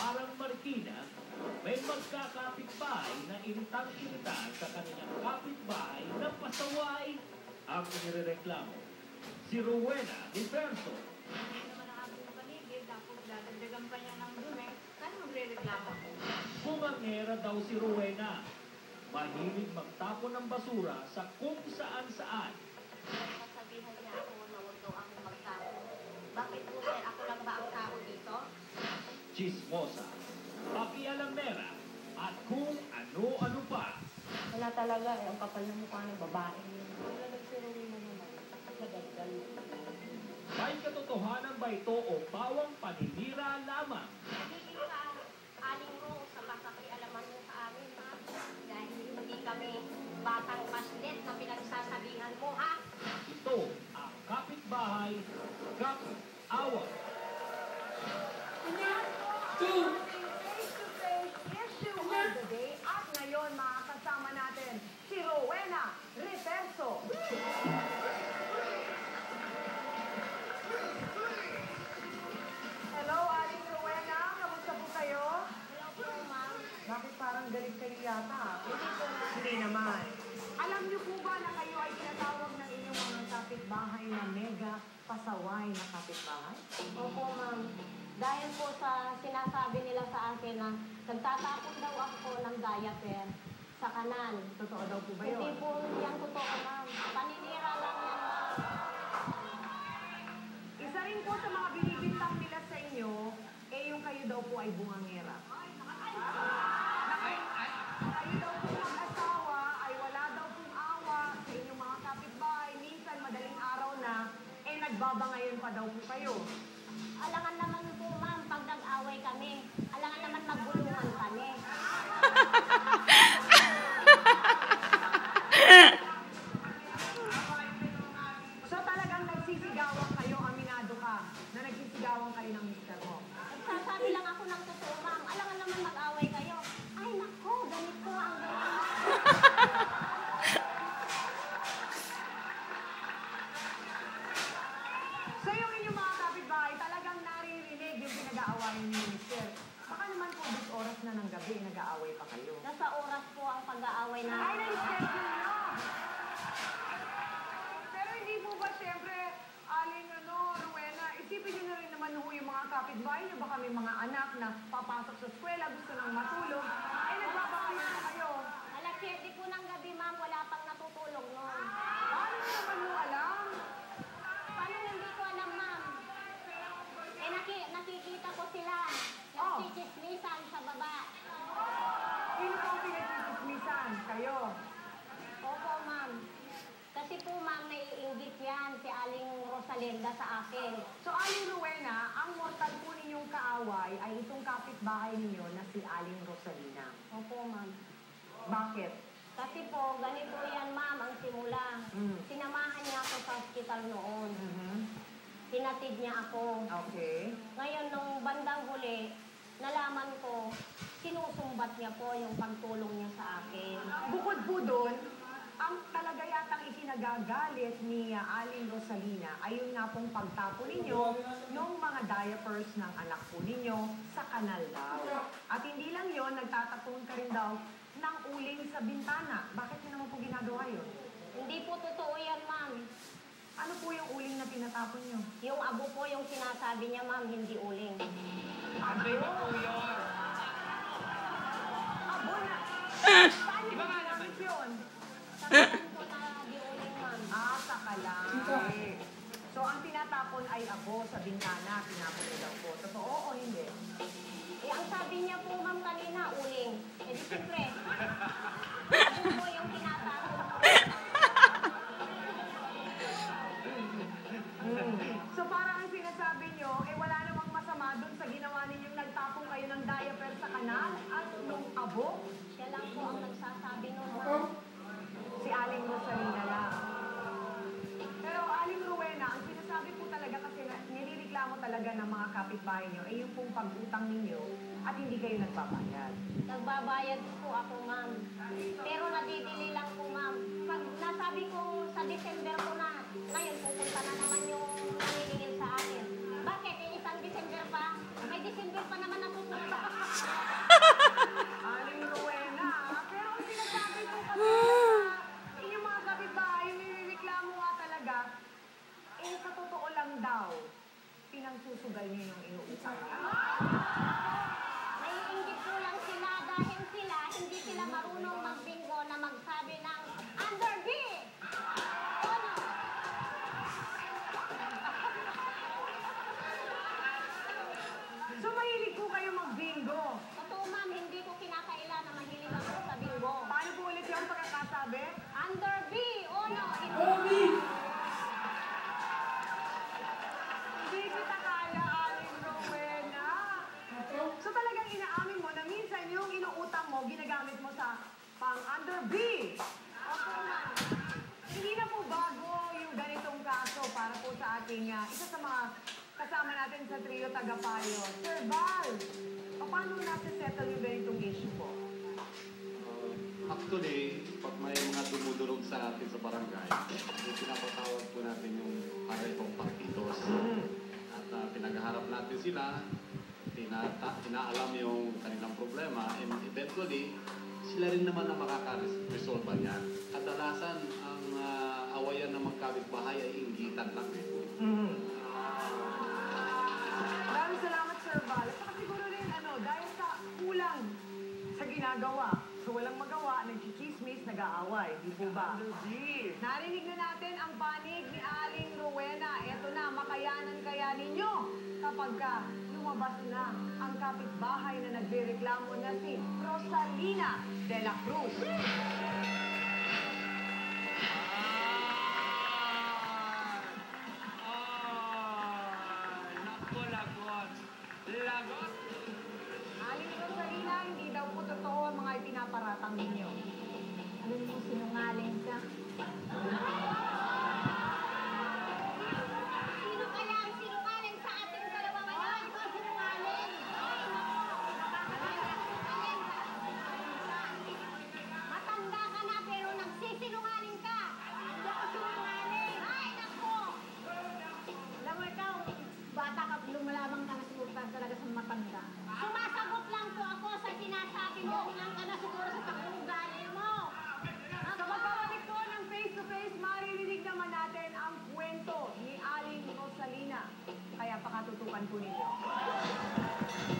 parang Marikina, may magkakapitbahay na initang-inita sa kanilang kapitbahay na pasaway ang inireklamo. Si Rowena Diverso. Hindi naman ang ating paligid, tapos dadagdagan pa niya ng dumi, saan magre-reklamo ko? Bumangera daw si Rowena. Mahilig magtapon ng basura sa kung saan-saan. Sasabihan niya ako na huwag daw ako magtapon. Bakit po sir, ako lang ba ang tao dito? Chismosa, pakialamera, at kung ano-ano pa. Wala talaga eh, ang kapal ng mukha ng babae. Wala nagsiruwi mo naman. Nagagdal. May katotohanan ba ito o bawang paninira lamang? Hindi ka, aling mo, sa pasakialaman mo sa amin, ha? Dahil hindi kami batang paslit na pinagsasabihan mo, ha? Ito ang kapitbahay, kapit-awa. Face-to-face issue of the day. At ngayon, makakasama natin si Rowena Diverso. Hello, Aling Rowena. Kamusta po kayo? Hello po, ma'am. Bakit parang galit kayo yata? Hindi po, ma'am. Hindi naman. Alam niyo po ba na kayo ay tinatawag ng inyong mga kapitbahay na mega pasaway na kapitbahay? Opo, ma'am. Dahil po sa sinasabi nila sa akin na nagtatapon daw ako ng diaper sa kanal. Totoo daw po ba yun? Hindi po yan totoo, ma'am. Paninira lang yan, ma'am. Isa rin po sa mga binibintang nila sa inyo, eh yung kayo daw po ay bungangera. Kayo daw po mag-asawa ay wala daw pong awa sa inyong mga kapitbahay. Minsan madaling araw na, eh nagbabangayon pa daw po kayo. Alangan naman po, ma'am, pag nag-away kami. Alangan naman magbulungan kami. So talagang nagsisigawan kayo, aminado ka, na nagsisigawan kayo ng mister mo. Nagsasabi lang ako ng totoo, ma'am. Alangan naman mag-away kayo. Ay, nako, ganito ang ganyan. So yung inyong mga kapitbahay, talagang naririnig yung pinag-aawayan niyo ni mister. Baka naman po this oras na ng gabi, nag-aaway pa kayo. Nasa oras po ang pag-aaway Ay, namin. na-schedule na! Pero hindi po ba siyempre, Aling Rowena, isipin niyo na rin naman ho yung mga kapitbahay niyo. Baka may mga anak na papasok sa eskwela, gusto nang matulog. Eh, nagbabakaya na kayo. Alas 7 po ng gabi, ma'am, wala pang natutulog noon. Paano mo naman mo alam? Paano hindi ko alam, ma'am? Eh, nakikita ko sila. Oh. Nagchichismisan sa baba. Sino po ang pinagsitismisan? Kayo. Opo, ma'am. Kasi po, ma'am, naiinggit yan si Aling Rosalinda sa akin. So, Aling Rowena, ang mortal po ninyong kaaway ay itong kapitbahay ninyo na si Aling Rosalina. Opo, ma'am. Bakit? Kasi po, ganito yan, ma'am, ang simula. Mm. Sinamahan niya ako sa hospital noon. Mhm. Hinatid niya ako. Okay. Ngayon, nung bandang huli, nalaman ko, sinusumbat niya po yung pagtulong niya sa akin. Bukod po doon, ang talaga yatang ikinagagalit ni Aling Rosalina ay yung nga pong pagtapo ninyo ng mga diapers ng anak po ninyo sa kanal daw. At hindi lang yon, nagtatapon ka rin daw ng uling sa bintana. Bakit nyo naman po ginagawa yun? Hindi po totoo yan, ma'am. Ano po yung uling na tinatapon nyo? Yung abo po yung sinasabi niya, ma'am, hindi uling. Abo? Abo na? Saan nyo ginamit yun? Sabihan po na di uling, ma'am. Ah, sa kalay. So, ang tinatapon ay abo sa bintana. Tinapon nyo daw po. Totoo o hindi? Eh, ang sabi niya po, ma'am, kanina, uling. Eh, di siyempre, abo po yung tinatapon ko. So, parang ang sinasabi nyo, eh wala namang masama dun sa ginawa ninyong nagtapon kayo ng diaper sa kanal at nung abo, Siya lang po ang nagsasabi nun, ma'am. si Aling Rosalina lang. Pero Aling Rowena, ang sinasabi po talaga kasi nilireklamo talaga ng mga kapitbahay nyo ay yung pong pag-utang ninyo at hindi kayo nagbabayad. Nagbabayad po ako, ma'am. Pero nadidili lang po, ma'am. Pag nasabi ko sa December ko na, ngayon pupunta na naman yung naniningil sa akin. Bakit? Eh, isang December pa? May December pa naman natutulog. mo, ginagamit mo sa pang-under B. Opo, ma'am. Hindi na po bago yung ganitong kaso para po sa ating isa sa mga kasama natin sa trio tagapayo. Sir Val, paano nasa-settle yung ganitong issue po? Actually, pag may mga dumudurog sa atin sa barangay, yung pinapatawag po natin yung parehong partidos. At pinaghaharap natin sila, inaalam yung kanilang problema, and eventually, sila rin naman ang makaka-resolve niyan. Kadalasan, ang awayan ng magkabit-bahay ay inggitan lang eh. Maraming salamat, Sir Val. At saka siguro rin, dahil sa kulang sa ginagawa, so walang magawa, nagchichismis, nag-aaway, di po ba? Narinig na natin ang panig ni Aling Rowena. Eto na, makayanan kaya ninyo kapag lumabas na ang kapitbahay na nagrereklamo na si Rosalina de la Cruz. Naku, lagot. Lagot